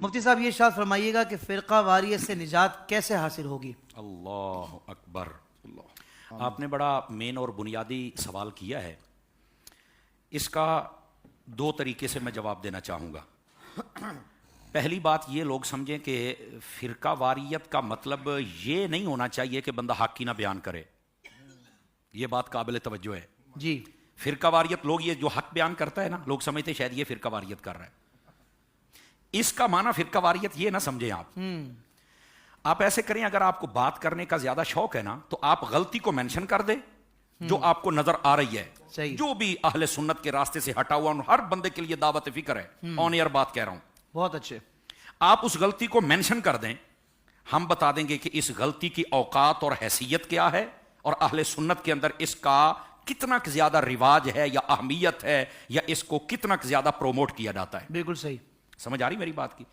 مفتی صاحب یہ ارشاد فرمائیے گا کہ فرقہ واریت سے نجات کیسے حاصل ہوگی؟ اللہ اکبر. آپ نے بڑا مین اور بنیادی سوال کیا ہے. اس کا دو طریقے سے میں جواب دینا چاہوں گا. پہلی بات یہ لوگ سمجھیں کہ فرقہ واریت کا مطلب یہ نہیں ہونا چاہیے کہ بندہ حق کی نہ بیان کرے. یہ بات قابل توجہ ہے. جی فرقہ واریت لوگ یہ جو حق بیان کرتا ہے نا، لوگ سمجھتے شاید یہ فرقہ واریت کر رہا ہے. اس کا معنی فرقہ واریت یہ نہ سمجھیں آپ ایسے کریں، اگر آپ کو بات کرنے کا زیادہ شوق ہے نا تو آپ غلطی کو مینشن کر دیں جو آپ کو نظر آ رہی ہے. صحیح. جو بھی اہل سنت کے راستے سے ہٹا ہوا، ہر بندے کے لیے دعوت فکر ہے. آن ایئر بات کہہ رہا ہوں. بہت اچھے. آپ اس غلطی کو مینشن کر دیں، ہم بتا دیں گے کہ اس غلطی کی اوقات اور حیثیت کیا ہے اور اہل سنت کے اندر اس کا کتنا زیادہ رواج ہے یا اہمیت ہے یا اس کو کتنا زیادہ پروموٹ کیا جاتا ہے. بالکل صحیح. سمجھ آ رہی میری بات کی؟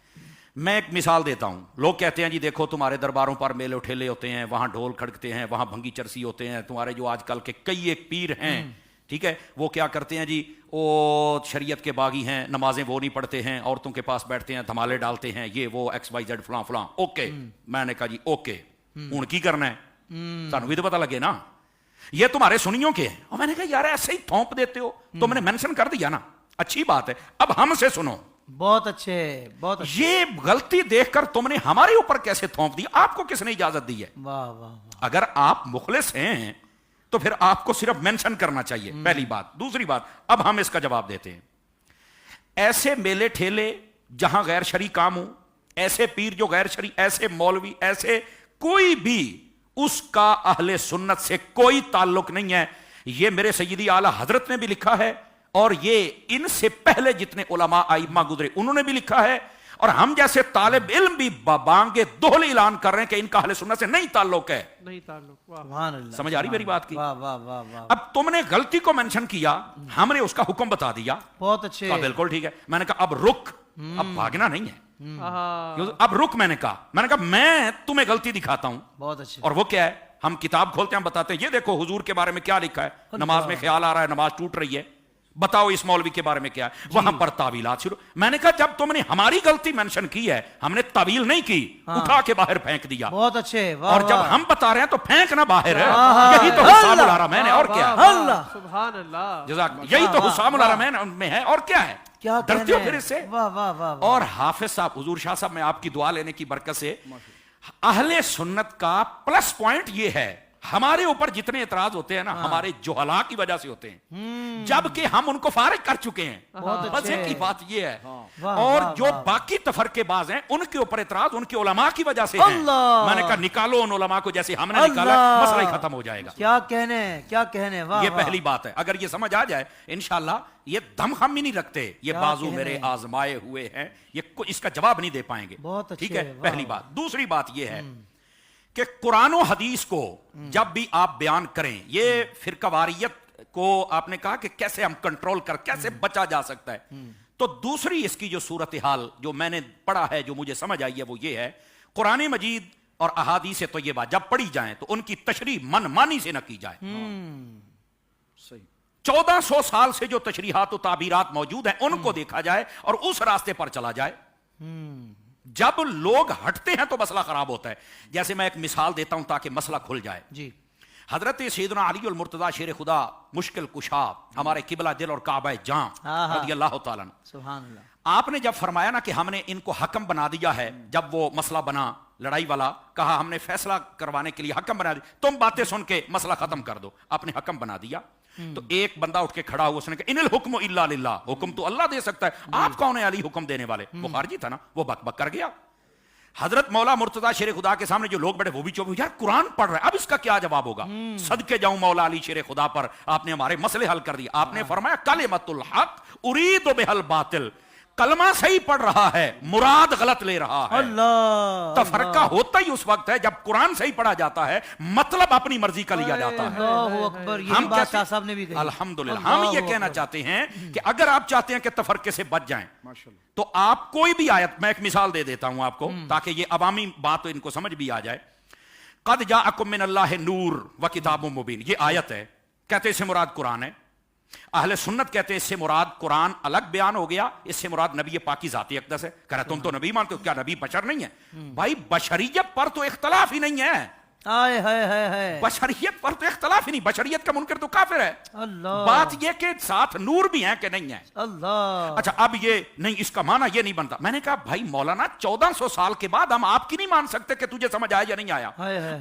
میں ایک مثال دیتا ہوں. لوگ کہتے ہیں جی دیکھو تمہارے درباروں پر میلے اٹھیلے ہوتے ہیں، وہاں ڈھول کھڑکتے ہیں، وہاں بھنگی چرسی ہوتے ہیں. تمہارے جو آج کل کے کئی ایک پیر ہیں، ٹھیک ہے، وہ کیا کرتے ہیں جی، وہ شریعت کے باغی ہیں، نمازیں وہ نہیں پڑھتے ہیں، عورتوں کے پاس بیٹھتے ہیں، دھمالے ڈالتے ہیں، یہ وہ ایکس وائی زیڈ فلاں فلاں. اوکے. میں نے کہا جی اوکے، ہوں کی کرنا ہے تانوں بھی تو پتہ لگے نا یہ تمہارے سنیوں کے ہیں. اور میں نے کہا یار ایسے ہی تھوپ دیتے ہو، تو میں نے مینشن کر دیا نا، اچھی بات ہے. اب ہم سے سنو. بہت اچھے، بہت اچھے. یہ غلطی دیکھ کر تم نے ہمارے اوپر کیسے تھوپ دی؟ آپ کو کس نے اجازت دی ہے؟ واہ واہ واہ. اگر آپ مخلص ہیں تو پھر آپ کو صرف مینشن کرنا چاہیے. پہلی بات. دوسری بات، اب ہم اس کا جواب دیتے ہیں. ایسے میلے ٹھیلے جہاں غیر شرعی کام ہو، ایسے پیر جو غیر شرعی، ایسے مولوی، ایسے کوئی بھی اس کا اہل سنت سے کوئی تعلق نہیں ہے. یہ میرے سیدی اعلی حضرت نے بھی لکھا ہے اور یہ ان سے پہلے جتنے علماء ائمہ گزرے انہوں نے بھی لکھا ہے. اور ہم جیسے طالب علم بھی بانگے دوہل اعلان کر رہے ہیں کہ ان کا اہل سنت سے نہیں تعلق ہے. نہیں تعلق. سبحان اللہ. سمجھ آ رہی میری بات کی؟ واہ واہ واہ واہ. اب تم نے غلطی کو مینشن کیا، ہم نے اس کا حکم بتا دیا. بہت اچھے. کہا بالکل ٹھیک ہے. میں نے کہا اب رک، اب بھاگنا نہیں ہے. اب رک. میں نے کہا میں تمہیں غلطی دکھاتا ہوں. بہت اچھے. اور وہ کیا ہے؟ ہم کتاب کھولتے ہیں، ہم بتاتے ہیں یہ دیکھو حضور کے بارے میں کیا لکھا ہے. نماز میں خیال آ رہا ہے، نماز ٹوٹ رہی ہے، بتاؤ اس مولوی کے بارے میں کیا ہے. وہاں پر تعویلات شروع. میں نے کہا جب تم نے ہماری غلطی مینشن کی ہے، ہم نے تعویل نہیں کی، اٹھا کے باہر پھینک دیا. بہت اچھے. واہ اور جب واہ. ہم بتا رہے ہیں تو پھینکنا باہر ہے. یہی تو حسام الحرمین ہے اور کیا. اللہ. سبحان اللہ. جزاک. یہی تو حسام الحرمین میں ہے اور کیا ہے. کیا ڈرتے ہو پھر اس سے؟ واہ واہ واہ. اور حافظ صاحب، حضور شاہ صاحب، میں آپ کی دعا لینے کی برکت سے اہل سنت کا پلس پوائنٹ یہ ہے، ہمارے اوپر جتنے اعتراض ہوتے ہیں نا ہمارے جہلا کی وجہ سے ہوتے ہیں، جبکہ ہم ان کو فارغ کر چکے ہیں. مزے کی بات یہ ہے. اور جو باقی تفرقے باز ہیں ان کے اوپر اعتراض ان کے علماء کی وجہ سے ہیں. میں نے کہا نکالو ان علماء کو جیسے ہم نے نکالا، مسئلہ ہی ختم ہو جائے گا. کیا کہنے، کیا کہنے. واہ. یہ پہلی بات ہے. اگر یہ سمجھ آ جائے انشاءاللہ یہ دم ہم ہی نہیں رکھتے، یہ بازو میرے آزمائے ہوئے ہیں، یہ اس کا جواب نہیں دے پائیں گے. بہت اچھے. ٹھیک ہے، پہلی بات. دوسری بات یہ ہے کہ قرآن و حدیث کو جب بھی آپ بیان کریں، یہ فرقہ واریت کو آپ نے کہا کہ کیسے ہم کنٹرول کیسے بچا جا سکتا ہے، تو دوسری اس کی جو صورتحال جو میں نے پڑھا ہے، جو مجھے سمجھ آئی ہے، وہ یہ ہے قرآن مجید اور احادیث طیبہ جب پڑھی جائیں تو ان کی تشریح من مانی سے نہ کی جائے. 1400 سال سے جو تشریحات و تعبیرات موجود ہیں ان کو دیکھا جائے اور اس راستے پر چلا جائے. جب لوگ ہٹتے ہیں تو مسئلہ خراب ہوتا ہے. جیسے میں ایک مثال دیتا ہوں تاکہ مسئلہ کھل جائے. جی. حضرت سیدنا علی المرتضیٰ شیر خدا مشکل کشا، ہمارے قبلہ دل اور کعبہ جاں رضی اللہ تعالیٰ عنہ، سبحان اللہ. آپ نے جب فرمایا نا کہ ہم نے ان کو حکم بنا دیا ہے، جب وہ مسئلہ بنا لڑائی والا، کہا ہم نے فیصلہ کروانے کے لیے حکم بنا دیا، تم باتیں سن کے مسئلہ ختم کر دو. آپ نے حکم بنا دیا تو ایک بندہ اٹھ کے کھڑا ہوا، اس نے کہا ان الحکم الا للہ، حکم تو اللہ دے سکتا ہے، آپ کون ہے علی حکم دینے والے؟ وہ خارجی تھا نا، وہ بک بک کر گیا. حضرت مولا مرتضیٰ شیر خدا کے سامنے جو لوگ بیٹھے وہ بھی چوپ، یار قرآن پڑھ رہا ہے، اب اس کا کیا جواب ہوگا؟ صدقے جاؤں مولا علی شیر خدا پر، آپ نے ہمارے مسئلے حل کر دیا. آپ نے فرمایا کلمۃ الحق ارید بها الباطل، کلمہ صحیح پڑھ رہا ہے، مراد غلط لے رہا ہے. اللہ. تفرقہ ہوتا ہی اس وقت ہے جب قرآن صحیح پڑھا جاتا ہے، مطلب اپنی مرضی کا لیا جاتا ہے. اللہ اکبر. یہ بات شاہ صاحب نے بھی کہی. الحمدللہ. ہم یہ کہنا چاہتے ہیں کہ اگر آپ چاہتے ہیں کہ تفرقے سے بچ جائیں تو آپ کوئی بھی آیت، میں ایک مثال دے دیتا ہوں آپ کو تاکہ یہ عوامی بات ان کو سمجھ بھی آ جائے. قد جاءکم من اللہ نور و کتاب مبین، یہ آیت ہے، کہتے اس سے مراد قرآن ہے. اہل سنت کہتے ہیں اس سے مراد قرآن الگ بیان ہو گیا, اس سے مراد نبی پاک کی ذاتی اقدس ہے. کہہ رہا تم تو نبی مانتے ہو, کیا نبی بشر نہیں ہے؟ بھائی بشریت پر تو اختلاف ہی نہیں ہے, آئے ہے بشریت پر تو اختلاف ہی نہیں, بشریت کا منکر تو کافر ہے. اللہ, بات یہ کہ ساتھ نور بھی ہیں کہ نہیں ہے. اللہ. اچھا اب یہ نہیں, اس کا معنی یہ نہیں بنتا. میں نے کہا بھائی مولانا 1400 سال کے بعد ہم آپ کی نہیں مان سکتے کہ تجھے سمجھ آیا یا نہیں آیا.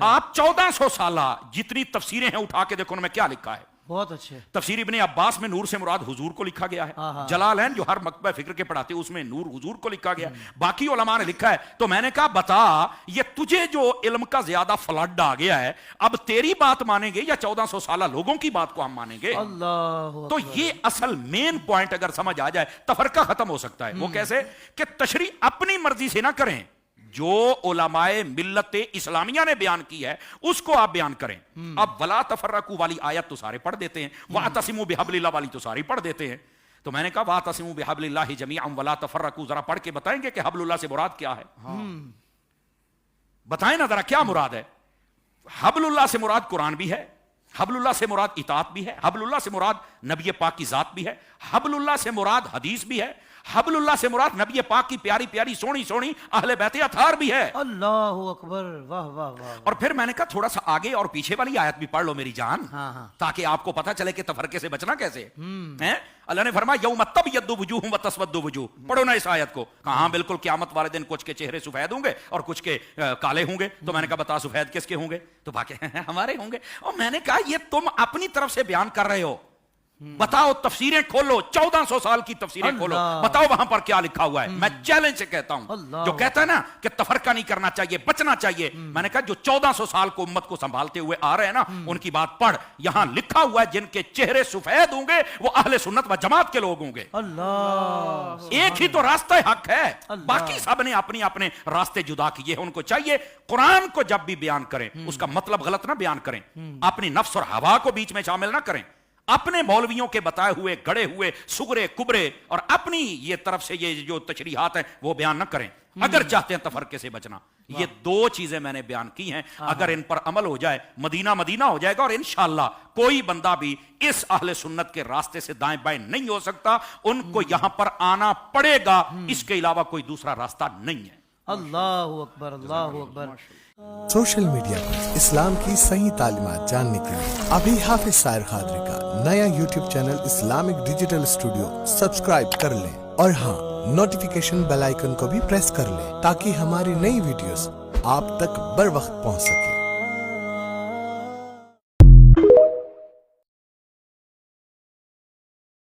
آپ 1400 سالہ جتنی تفسیریں ہیں اٹھا کے دیکھو ان میں کیا لکھا ہے. بہت اچھے. تفسیر ابن عباس میں نور سے مراد حضور کو لکھا گیا ہے. جلالین جو ہر مکتبہ فکر کے پڑھاتے ہیں اس میں نور حضور کو لکھا گیا. باقی علماء نے لکھا ہے. تو میں نے کہا بتا یہ تجھے جو علم کا زیادہ فلڈ آ گیا ہے, اب تیری بات مانیں گے یا 1400 سالہ لوگوں کی بات کو ہم مانیں گے؟ اللہ. تو یہ اصل مین پوائنٹ اگر سمجھ آ جائے تفرقہ ختم ہو سکتا ہے. وہ کیسے کہ تشریح اپنی مرضی سے نہ کریں, جو علماء ملت اسلامیہ نے بیان کی ہے اس کو آپ بیان کریں. اب ولا تفرقوا والی آیت تو سارے پڑھ دیتے ہیں, واعتصموا بحبل اللہ والی تو سارے پڑھ دیتے ہیں. تو میں نے کہا واعتصموا بحبل اللہ جميعا ولا تفرقوا, ذرا پڑھ کے بتائیں گے کہ حبل اللہ سے مراد کیا ہے؟ بتائیں نا ذرا کیا مراد ہے. حبل اللہ سے مراد قرآن بھی ہے, حبل اللہ سے مراد اطاعت بھی ہے, حبل اللہ سے مراد نبی پاک کی ذات بھی ہے, حبل اللہ سے مراد حدیث بھی ہے, حبل اللہ سے مراد نبی پاک کی پیاری پیاری سونی سونی اہل بیت اطہار بھی ہے. اللہ اکبر, واہ واہ واہ. اور پھر میں نے کہا تھوڑا سا آگے اور پیچھے والی آیت بھی پڑھ لو میری جان, تاکہ آپ کو پتہ چلے کہ تفرقے سے بچنا کیسے ہے. اللہ نے فرمایا یوم تبیض وجوہ وتسود وجوہ. پڑھو نا اس آیت کو. کہاں بالکل قیامت والے دن کچھ کے چہرے سفید ہوں گے اور کچھ کے کالے ہوں گے. تو میں نے کہا بتا سفید کس کے ہوں گے؟ تو باقی ہمارے ہوں گے. اور میں نے کہا یہ تم اپنی طرف سے بیان کر رہے ہو, بتاؤ تفسیریں کھولو, 1400 سال کی تفسیریں کھولو, بتاؤ وہاں پر کیا لکھا ہوا ہے. میں چیلنج سے کہتا ہوں, جو کہتا ہے نا کہ تفرقہ نہیں کرنا چاہیے, بچنا چاہیے, میں نے کہا جو 1400 سال کو امت کو سنبھالتے ہوئے آ رہے ہیں نا ان کی بات پڑھ. یہاں لکھا ہوا ہے جن کے چہرے سفید ہوں گے وہ اہل سنت و جماعت کے لوگ ہوں گے. اللہ, ایک ہی تو راستہ حق ہے, باقی سب نے اپنی اپنے راستے جدا کیے ہیں. ان کو چاہیے قرآن کو جب بھی بیان کریں اس کا مطلب غلط نہ بیان کریں, اپنی نفس اور ہوا کو بیچ میں شامل نہ کریں, اپنے مولویوں کے بتائے ہوئے گڑے ہوئے سگرے کبرے اور اپنی یہ طرف سے یہ جو تشریحات ہیں وہ بیان نہ کریں اگر چاہتے ہیں تفرقے سے بچنا. یہ دو چیزیں میں نے بیان کی ہیں, اگر ان پر عمل ہو جائے مدینہ مدینہ ہو جائے گا, اور انشاءاللہ کوئی بندہ بھی اس اہل سنت کے راستے سے دائیں بائیں نہیں ہو سکتا. ان کو یہاں پر آنا پڑے گا, اس کے علاوہ کوئی دوسرا راستہ نہیں ہے. اللہ اکبر, اللہ اکبر. سوشل میڈیا پر اسلام کی صحیح تعلیمات جاننے کے لیے ابھی حافظ سائر قادری کا نیا YouTube channel Islamic digital studio subscribe کر لیں, اور ہاں نوٹیفیکیشن بیل آئیکن کو بھی پریس کر لیں تاکہ ہماری نئی ویڈیوز آپ تک بر وقت پہنچ سکے.